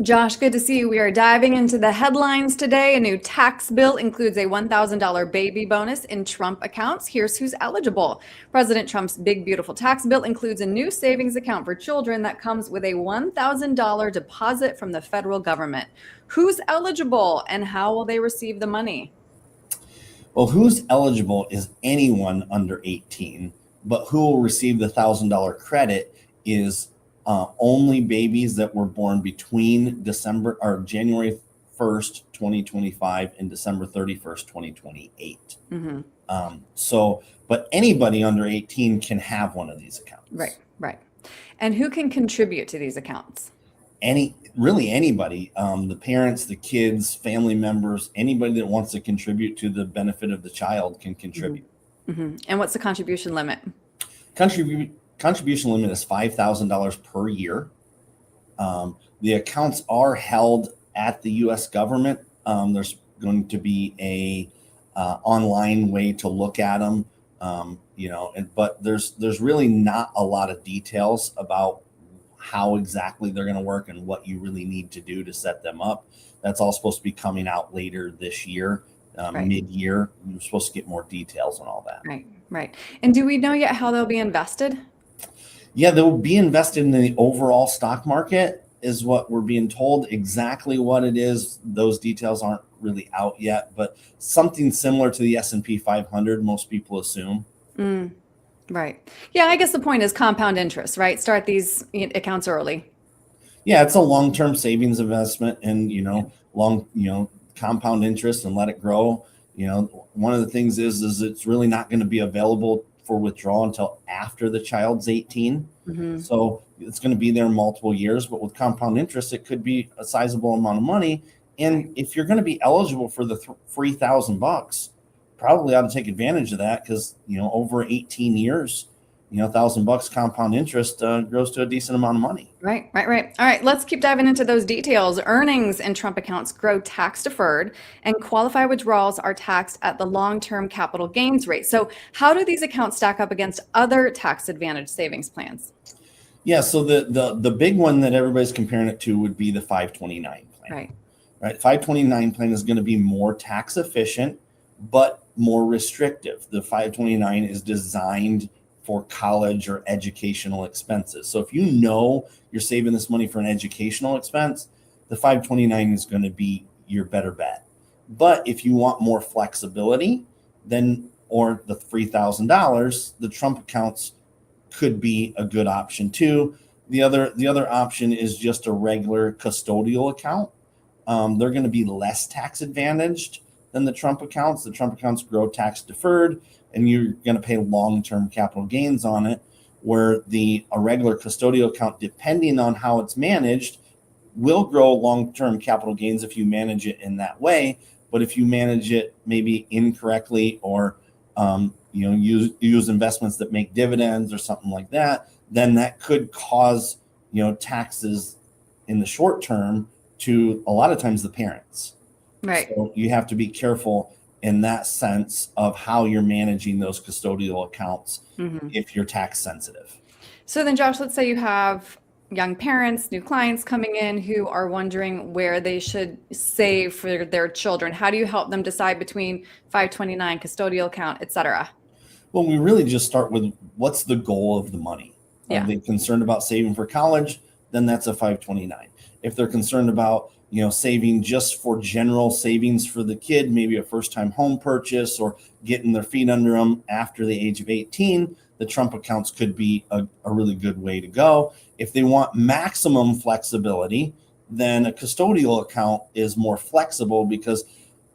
Josh, good to see you. We are diving into the headlines today. A new tax bill includes a $1,000 baby bonus in Trump accounts. Here's who's eligible. President Trump's big, beautiful tax bill includes a new savings account for children that comes with a $1,000 deposit from the federal government. Who's eligible and how will they receive the money? Well, who's eligible is anyone under 18, but who will receive the $1,000 credit is only babies that were born between December or January 1st, 2025 and December 31st, 2028. But anybody under 18 can have one of these accounts. Right. And who can contribute to these accounts? Really anybody, the parents, the kids, family members, anybody that wants to contribute to the benefit of the child can contribute. And what's the contribution limit? Contribution limit is $5,000 per year. The accounts are held at the U.S. government. There's going to be a online way to look at them, but there's really not a lot of details about how exactly they're going to work and what you really need to do to set them up. That's all supposed to be coming out later this year, mid-year. You're supposed to get more details on all that. Right. And do we know yet how they'll be invested? Yeah, they'll be invested in the overall stock market is what we're being told. Exactly what it is, those details aren't really out yet, but something similar to the S&P 500, most people assume. Right. Yeah, I guess the point is compound interest, right? Start these accounts early. Yeah, it's a long-term savings investment and, compound interest and let it grow. One of the things is it's really not going to be available for withdrawal until after the child's 18. So it's going to be there multiple years, but with compound interest, it could be a sizable amount of money. And if you're going to be eligible for the free $1,000, probably ought to take advantage of that because, over 18 years, $1,000 compound interest grows to a decent amount of money. Right. All right, let's keep diving into those details. Earnings in Trump accounts grow tax deferred and qualified withdrawals are taxed at the long-term capital gains rate. So how do these accounts stack up against other tax advantage savings plans? Yeah, so the big one that everybody's comparing it to would be the 529 plan. Right. 529 plan is going to be more tax efficient, but more restrictive. The 529 is designed for college or educational expenses. So if you're saving this money for an educational expense, the 529 is going to be your better bet. But if you want more flexibility, or the $3,000, the Trump accounts could be a good option too. The other option is just a regular custodial account. They're going to be less tax advantaged than the Trump accounts. The Trump accounts grow tax deferred, and you're going to pay long-term capital gains on it, where a regular custodial account, depending on how it's managed, will grow long-term capital gains if you manage it in that way. But if you manage it maybe incorrectly or use investments that make dividends or something like that, then that could cause taxes in the short term to a lot of times the parents. Right. So you have to be careful in that sense of how you're managing those custodial accounts if you're tax sensitive. So then, Josh, let's say you have young parents, new clients coming in who are wondering where they should save for their children. How do you help them decide between 529, custodial account, et cetera? Well, we really just start with what's the goal of the money. Are they concerned about saving for college? Then that's a 529. If they're concerned about saving just for general savings for the kid, maybe a first-time home purchase or getting their feet under them after the age of 18, the Trump accounts could be a really good way to go. If they want maximum flexibility, then a custodial account is more flexible because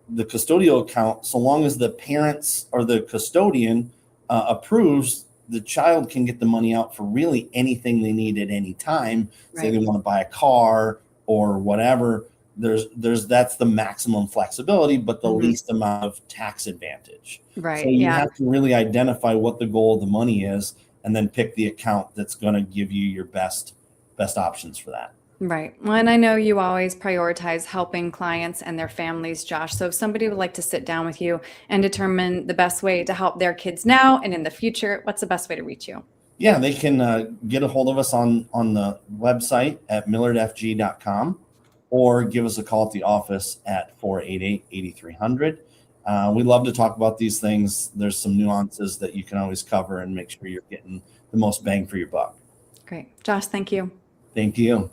the custodial account, so long as the parents or the custodian approves, the child can get the money out for really anything they need at any time. Right. Say they want to buy a car or whatever. That's the maximum flexibility, but the least amount of tax advantage. Right. So you have to really identify what the goal of the money is, and then pick the account that's going to give you your best options for that. Right. Well, and I know you always prioritize helping clients and their families, Josh. So if somebody would like to sit down with you and determine the best way to help their kids now and in the future, what's the best way to reach you? Yeah, they can get a hold of us on the website at millardfg.com. or give us a call at the office at 488-8300. We love to talk about these things. There's some nuances that you can always cover and make sure you're getting the most bang for your buck. Great. Josh, thank you. Thank you.